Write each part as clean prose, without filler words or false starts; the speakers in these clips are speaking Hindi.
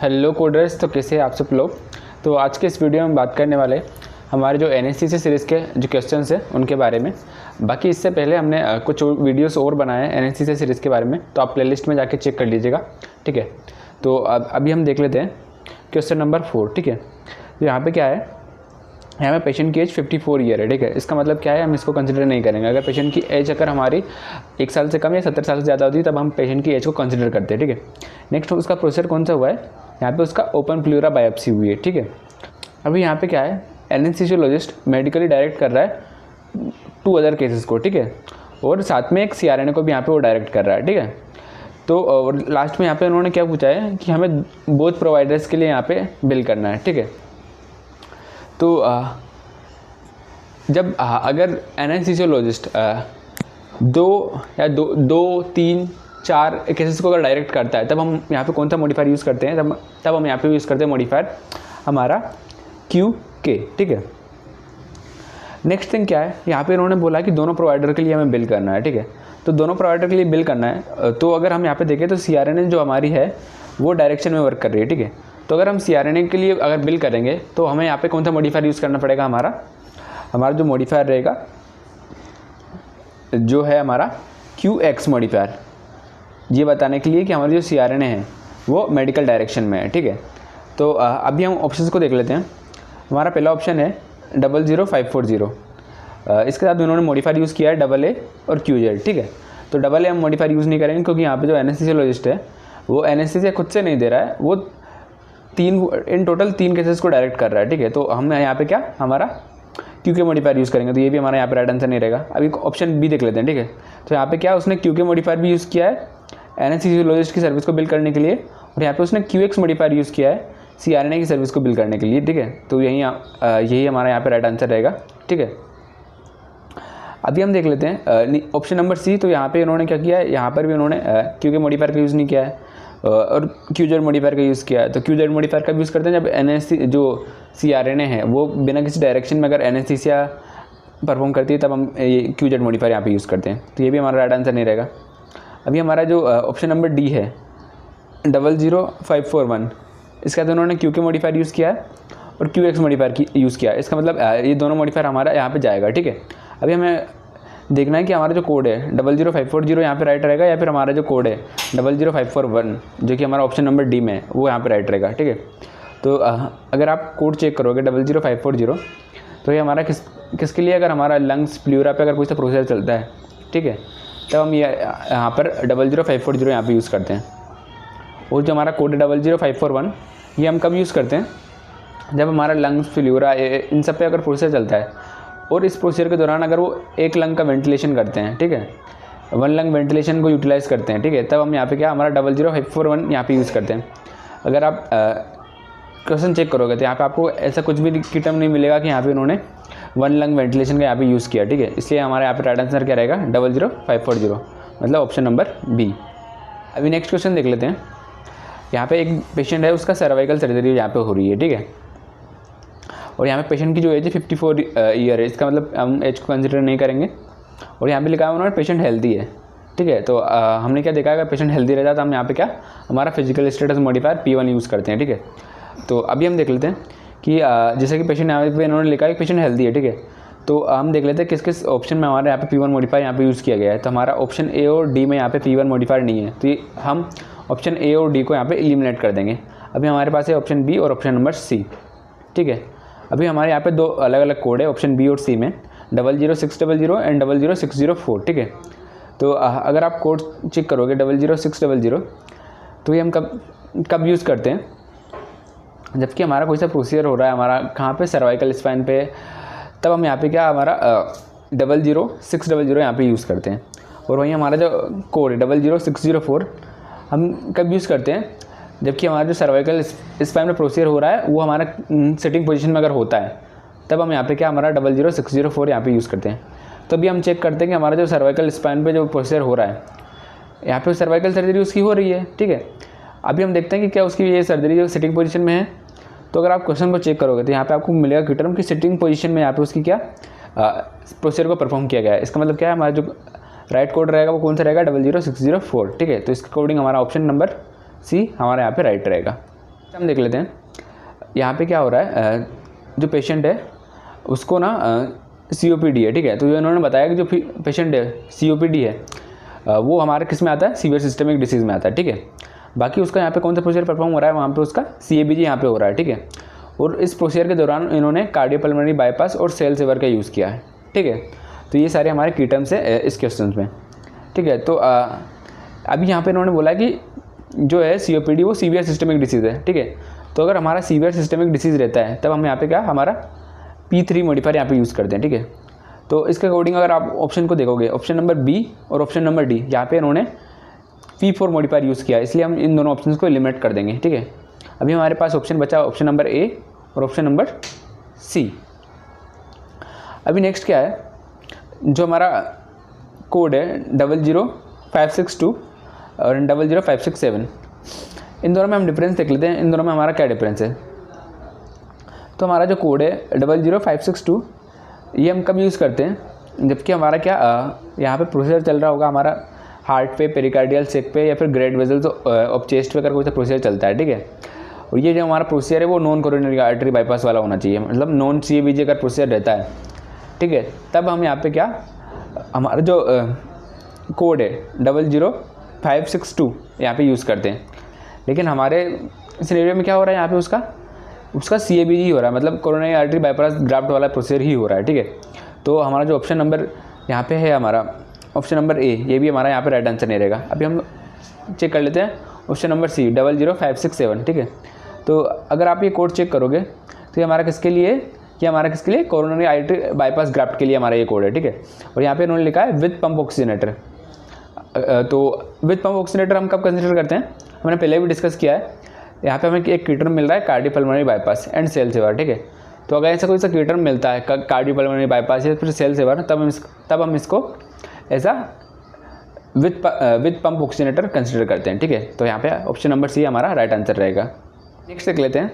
हेलो कोडर्स, तो कैसे हैं आप सब लोग। तो आज के इस वीडियो में बात करने वाले हमारे जो एनएसटीसी सीरीज़ के जो क्वेश्चंस हैं उनके बारे में। बाकी इससे पहले हमने कुछ वीडियोस और बनाए हैं एनएसटीसी सीरीज़ के बारे में, तो आप प्लेलिस्ट में जाके चेक कर लीजिएगा, ठीक है। तो अभी हम देख लेते हैं क्वेश्चन नंबर 4, ठीक है। तो यहाँ पे क्या है, यहाँ पे पेशेंट की एज 54 ईयर है, ठीक है। इसका मतलब क्या है, हम इसको कंसिडर नहीं करेंगे। अगर पेशेंट की एज अगर हमारी 1 साल से कम या 70 साल से ज़्यादा होती है तब हम पेशेंट की एज को कंसिडर करते हैं, ठीक है। नेक्स्ट उसका प्रोसीजर कौन सा हुआ है, यहाँ पे उसका ओपन प्लूरा बायोप्सी हुई है, ठीक है। अभी यहाँ पे क्या है, एनेस्थीसियोलॉजिस्ट मेडिकली डायरेक्ट कर रहा है 2 अदर केसेस को, ठीक है। और साथ में एक CRNA को भी यहाँ पे वो डायरेक्ट कर रहा है, ठीक है। तो और लास्ट में यहाँ पे उन्होंने क्या पूछा है कि हमें बोथ प्रोवाइडर्स के लिए यहाँ पे बिल करना है, ठीक है। तो जब अगर एनेस्थीसियोलॉजिस्ट 2-3-4 केसेस को अगर डायरेक्ट करता है तब हम यहाँ पे कौन सा मॉडिफायर यूज़ करते हैं, तब हम यहाँ पे यूज़ करते हैं मॉडिफायर हमारा QK, ठीक है। नेक्स्ट थिंग क्या है, यहाँ पे इन्होंने बोला कि दोनों प्रोवाइडर के लिए हमें बिल करना है, ठीक है। तो दोनों प्रोवाइडर के लिए बिल करना है, तो अगर हम यहाँ पे देखें तो CRNA जो हमारी है वो डायरेक्शन में वर्क कर रही है, ठीक है। तो अगर हम CRNA के लिए अगर बिल करेंगे तो हमें यहाँ पे कौन सा मॉडिफायर यूज़ करना पड़ेगा, हमारा जो मॉडिफायर रहेगा जो है हमारा QX मॉडिफायर, ये बताने के लिए कि हमारी जो CRNA है वो मेडिकल डायरेक्शन में है, ठीक है। तो अभी हम ऑप्शंस को देख लेते हैं। हमारा पहला ऑप्शन है 00540, इसके साथ उन्होंने मॉडिफायर यूज़ किया है AA और QZ, ठीक है। तो AA हम मॉडिफायर यूज़ नहीं करेंगे क्योंकि यहाँ पे जो एनेस्थीसियोलॉजिस्ट है वो एनेस्थीसिया खुद से नहीं दे रहा है, वो इन टोटल 3 केसेस को डायरेक्ट कर रहा है, ठीक है। तो हम यहाँ पे क्या हमारा QK मॉडिफायर यूज़ करेंगे, तो ये भी हमारा यहाँ पे राइट आंसर नहीं रहेगा। अभी ऑप्शन बी देख लेते हैं, ठीक है। तो यहाँ पे क्या उसने QK मॉडिफायर भी यूज़ किया है एनेस्थीसियोलॉजिस्ट की सर्विस को बिल करने के लिए, और यहाँ पे उसने QX मॉडिफायर यूज़ किया है CRNA की सर्विस को बिल करने के लिए, ठीक है। तो यही हमारा यहाँ पे राइट आंसर रहेगा, ठीक है। अभी हम देख लेते हैं ऑप्शन नंबर C। तो यहाँ पे इन्होंने क्या किया है, यहाँ पर भी उन्होंने QK मॉडिफायर का यूज़ नहीं किया है और QZ मॉडिफायर का यूज़ किया है। तो QZ मॉडिफायर का यूज़ करते हैं जब जो CRNA है वो बिना किसी डायरेक्शन में अगर एनेस्थीसिया परफॉर्म करती है तब हम ये QZ मॉडिफायर यहाँ पे यूज़ करते हैं। तो ये भी हमारा राइट आंसर नहीं रहेगा। अभी हमारा जो ऑप्शन नंबर D है 00541, इसके बाद उन्होंने QK मॉडिफायर यूज़ किया है और QX मॉडिफायर यूज़ किया है। इसका मतलब ये दोनों मॉडिफायर हमारा यहाँ पे जाएगा, ठीक है। अभी हमें देखना है कि हमारा जो कोड है 00540 यहाँ पे राइट रहेगा या फिर हमारा जो कोड है 00541 जो कि हमारा ऑप्शन नंबर D में है वो यहाँ पे राइट रहेगा, ठीक है। तो अगर आप कोड चेक करोगे 00540 तो ये हमारा किसके लिए, अगर हमारा लंग्स प्लूरा पे अगर कोई सा प्रोसेस चलता है, ठीक है, तब हम ये यहाँ पर 00540 यहाँ पर यूज़ करते हैं। और जो हमारा कोड है 00541 ये हम कब यूज़ करते हैं, जब हमारा लंग्स प्लूरा इन सब पे अगर प्रोसेस चलता है और इस प्रोसीजर के दौरान अगर वो एक लंग का वेंटिलेशन करते हैं, ठीक है, 1 लंग वेंटिलेशन को यूटिलाइज़ करते हैं, ठीक है, तब हम यहाँ पे क्या हमारा 00541 यहाँ पे यूज़ करते हैं। अगर आप क्वेश्चन चेक करोगे तो यहाँ पे आपको ऐसा कुछ भी की टर्म नहीं मिलेगा कि यहाँ पे उन्होंने 1 लंग वेंटिलेशन का यहाँ पे यूज़ किया, ठीक है। इसलिए हमारे यहाँ पे राइट आंसर क्या रहेगा 00540, मतलब ऑप्शन नंबर B। अभी नेक्स्ट क्वेश्चन देख लेते हैं। यहाँ पे एक पेशेंट है, उसका सर्वाइकल सर्जरी यहाँ पे हो रही है, ठीक है। और यहाँ पे पेशेंट की जो एज है 54 ईयर है, इसका मतलब हम एज को कंसिडर नहीं करेंगे। और यहाँ पे लिखा है उन्होंने पेशेंट हेल्दी है, ठीक है। तो हमने क्या देखा, अगर पेशेंट हेल्दी रहता तो हम यहाँ पे क्या हमारा physical status modifier P1 use करते हैं, ठीक है। तो अभी हम देख लेते हैं कि जैसे कि पेशेंट यहाँ पे इन्होंने लिखा है पेशेंट हेल्दी है, ठीक है। तो हम देख लेते हैं किस किस ऑप्शन में हमारे यहाँ पे P1 मॉडिफायर यहाँ पे यूज़ किया गया है। तो हमारा ऑप्शन A और D में यहाँ पे P1 मॉडिफायर नहीं है, तो हम ऑप्शन A और D को यहाँ पे एलिमिनेट कर देंगे। अभी हमारे पास है ऑप्शन B और ऑप्शन नंबर C, ठीक है। अभी हमारे यहाँ पे 2 अलग अलग कोड है ऑप्शन B और C में 00600 एंड 00604, ठीक है। तो अगर आप कोड चेक करोगे 00600 तो ये हम कब यूज़ करते हैं, जबकि हमारा कोई सा प्रोसीजर हो रहा है हमारा कहाँ पे सर्वाइकल स्पाइन पे, तब हम यहाँ पे क्या हमारा 00600 यहाँ पे यूज़ करते हैं। और वहीं हमारा जो कोड है 00604 हम कब यूज़ करते हैं, जबकि हमारा जो सर्वाइकल स्पाइन में प्रोसीजर हो रहा है वो हमारा सिटिंग पोजीशन में अगर होता है तब हम यहाँ पे क्या हमारा 00604 यहाँ पे यूज़ करते हैं। तो अभी हम चेक करते हैं कि हमारा जो सर्वाइकल स्पाइन पे जो प्रोसीजर हो रहा है यहाँ पे सर्वाइकल सर्जरी उसकी हो रही है, ठीक है। अभी हम देखते हैं कि क्या उसकी ये सर्जरी जो सिटिंग पोजीशन में है। तो अगर आप क्वेश्चन को चेक करोगे तो यहाँ पे आपको मिलेगा कि टर्म की सिटिंग पोजीशन में यहाँ पे उसकी क्या प्रोसीजर को परफॉर्म किया गया है। इसका मतलब क्या है, हमारा जो राइट कोड रहेगा वो कौन सा रहेगा 00604, ठीक है। तो इसके अकॉर्डिंग हमारा ऑप्शन नंबर C हमारे यहाँ पे राइट रहेगा। हम देख लेते हैं यहाँ पे क्या हो रहा है। जो पेशेंट है उसको ना COPD है, ठीक है। तो जो इन्होंने बताया कि जो पेशेंट है COPD है वो हमारे किस में आता है, सीवियर सिस्टमिक डिसीज़ में आता है, ठीक है। बाकी उसका यहाँ पे कौन सा प्रोसीजर परफॉर्म हो रहा है, वहाँ पे उसका CABG यहाँ पे हो रहा है, ठीक है। और इस प्रोसीजर के दौरान इन्होंने कार्डियोपल्मोनरी बाईपास और सेल सेवर का यूज़ किया है, ठीक है। तो ये सारे हमारे की टर्म्स है इस क्वेश्चन में, ठीक है। तो अभी यहाँ पे इन्होंने बोला कि जो है COPD वो सीवियर सिस्टमिक डिसीज़ है, ठीक है। तो अगर हमारा सीवियर सिस्टमिक डिसीज़ रहता है तब हम यहाँ पे क्या हमारा P3 मॉडिफायर यहाँ पे यूज़ करते हैं, ठीक है। तो इसके अकॉर्डिंग अगर आप ऑप्शन को देखोगे, ऑप्शन नंबर B और ऑप्शन नंबर D, यहाँ पे इन्होंने P4 मॉडिफायर यूज़ किया, इसलिए हम इन दोनों ऑप्शन को एलिमिनेट कर देंगे, ठीक है। अभी हमारे पास ऑप्शन बचा ऑप्शन नंबर A और ऑप्शन नंबर C। अभी नेक्स्ट क्या है, जो हमारा कोड है 00562 और 00567, इन दोनों में हम डिफरेंस देख लेते हैं। इन दोनों में हमारा क्या डिफरेंस है। तो हमारा जो कोड है 00562 ये हम कब यूज़ करते हैं, जबकि हमारा क्या यहाँ पे प्रोसीजर चल रहा होगा हमारा हार्ट पे, पेरिकार्डियल सेक पे या फिर ग्रेट वेजल्स ऑफ चेस्ट पे अगर कोई सा प्रोसीजर चलता है, ठीक है। और ये जो हमारा प्रोसीजर है वो नॉन कोरोनरी आर्टरी बाईपास वाला होना चाहिए, मतलब नॉन CABG अगर प्रोसीजर रहता है, ठीक है। तब हम यहाँ पे क्या हमारा जो कोड है 00562 यहाँ पे यूज़ करते हैं। लेकिन हमारे सिनेरियो में क्या हो रहा है, यहाँ पे उसका CABG हो रहा है, मतलब कोरोनरी आर्टरी बाईपास ग्राफ्ट वाला प्रोसीजर ही हो रहा है, ठीक है। तो हमारा जो ऑप्शन नंबर यहाँ पे है हमारा ऑप्शन नंबर A, ये भी हमारा यहाँ पे राइट आंसर नहीं रहेगा। अभी हम चेक कर लेते हैं ऑप्शन नंबर C 00567, ठीक है। तो अगर आप ये कोड चेक करोगे तो ये हमारा किसके लिए, ये हमारा किसके लिए, कोरोनरी आर्टरी बाईपास ग्राफ्ट के लिए हमारा ये कोड है, ठीक है। और यहाँ पे इन्होंने लिखा है विद पंप ऑक्सीजनेटर। तो विद पंप ऑक्सीजनेटर हम कब कंसिडर करते हैं, हमने पहले भी डिस्कस किया है। यहाँ पे हमें एक की टर्म मिल रहा है cardiopulmonary bypass and cell saver, ठीक है। तो अगर ऐसा कोई सा की टर्म मिलता है कार्डियोपल्मोनरी बाईपास या फिर सेल सेवर, तब हम इसको ऐसा विद पंप ऑक्सीजनेटर कंसिडर करते हैं, ठीक है। तो यहाँ पे ऑप्शन नंबर C हमारा राइट आंसर रहेगा। नेक्स्ट देख लेते हैं,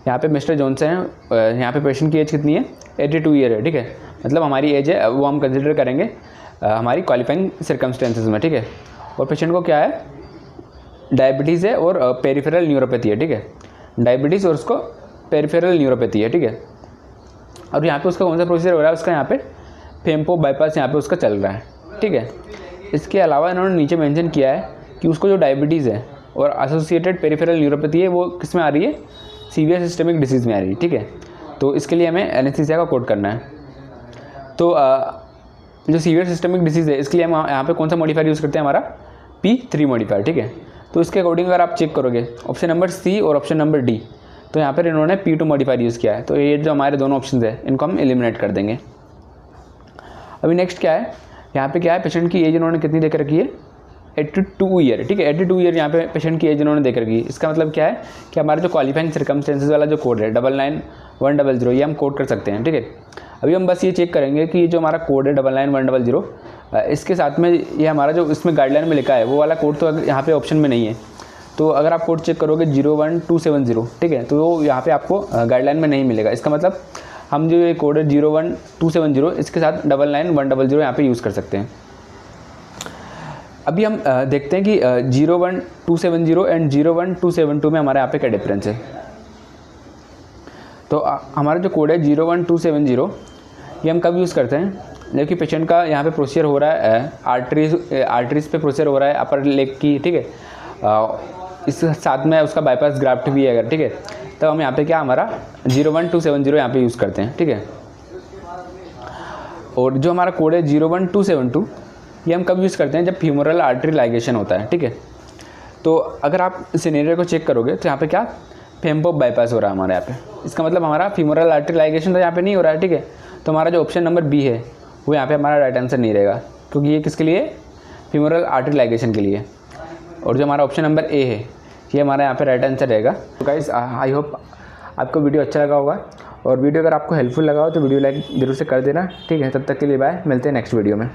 यहाँ पे मिस्टर जॉनसन है, यहाँ पे पेशेंट की एज कितनी है, 82 ईयर है, ठीक है। मतलब हमारी एज है वो हम कंसिडर करेंगे हमारी क्वालिफाइंग सर्कमस्टेंसेस में, ठीक है। और पेशेंट को क्या है, डायबिटीज़ है और पेरिफेरल न्यूरोपैथी है, ठीक है। डायबिटीज़ और उसको पेरिफेरल न्यूरोपैथी है, ठीक है। और यहाँ पे उसका कौन सा प्रोसीजर हो रहा है, उसका यहाँ पे फेम्पो बाईपास यहाँ पे उसका चल रहा है, ठीक है। इसके अलावा इन्होंने नीचे मेंशन किया है कि उसको जो डायबिटीज़ है और एसोसिएटेड पेरिफेरल न्यूरोपैथी है वो किस में आ रही है, सीवियर सिस्टमिक डिसीज़ में आ रही है, ठीक है। तो इसके लिए हमें एनेस्थीसिया का कोड करना है। तो जो सीवियर सिस्टमिक डिसीज़ है इसके लिए हम यहाँ पे कौन सा मॉडिफायर यूज़ करते हैं, हमारा P3 मॉडिफायर, ठीक है। तो इसके अकॉर्डिंग अगर आप चेक करोगे ऑप्शन नंबर C और ऑप्शन नंबर D, तो यहाँ पर इन्होंने P2 मॉडिफायर यूज़ किया है। तो ये जो हमारे दोनों ऑप्शन है इनको हम एलिमिनेट कर देंगे। अभी नेक्स्ट क्या है, यहाँ पे क्या है, पेशेंट की एज इन्होंने कितनी देकर रखी है, 82 ईयर, ठीक है। 82 ईयर यहाँ पे पेशेंट की एज इन्होंने देकर रखी है। इसका मतलब क्या है कि हमारा जो क्वालिफाइंग सर्कमस्टेंसेस वाला जो कोड है 99100 ये हम कोड कर सकते हैं, ठीक है। अभी हम बस ये चेक करेंगे कि ये जो हमारा कोड है 99100 इसके साथ में ये हमारा जो इसमें गाइडलाइन में लिखा है वो वाला कोड तो यहाँ पे ऑप्शन में नहीं है। तो अगर आप कोड चेक करोगे 01270, ठीक है, तो वो यहाँ पे आपको गाइडलाइन में नहीं मिलेगा। इसका मतलब हम जो ये कोड है 01270 इसके साथ 99100 यहाँ पे यूज़ कर सकते हैं। अभी हम देखते हैं कि 01270 एंड 01272 में हमारे यहाँ पे क्या डिफरेंस है। तो हमारा जो कोड है 01270 ये हम कब यूज़ करते हैं, जबकि पेशेंट का यहाँ पे प्रोसीजर हो रहा है आर्टरीज पे प्रोसीजर हो रहा है अपर लेग की, ठीक है। इस साथ में उसका बाईपास ग्राफ्ट भी है अगर, ठीक है, तब हम यहाँ पे क्या हमारा 01270 यहाँ पे यूज़ करते हैं, ठीक है। और जो हमारा कोड है 01272 ये हम कब यूज़ करते हैं, जब फ्यूमरल आर्टरी लाइगेशन होता है, ठीक है। तो अगर आप सिनेरियो को चेक करोगे तो यहाँ पे क्या फेम्पो बाईपास हो रहा है हमारे यहाँ पे। इसका मतलब हमारा फ्यूमरल आर्टरी लाइगेशन तो यहाँ पे नहीं हो रहा है, ठीक है। तो हमारा जो ऑप्शन नंबर B है वो यहाँ पे हमारा राइट आंसर नहीं रहेगा, क्योंकि ये किसके लिए, फ्यूमरल आर्टरी लाइगेशन के लिए। और जो हमारा ऑप्शन नंबर A है ये हमारा यहाँ पे राइट आंसर रहेगा। तो गाइस आई होप आपको वीडियो अच्छा लगा होगा, और वीडियो अगर आपको हेल्पफुल लगा हो तो वीडियो लाइक जरूर से कर देना, ठीक है। तब तक के लिए बाय, मिलते हैं नेक्स्ट वीडियो में।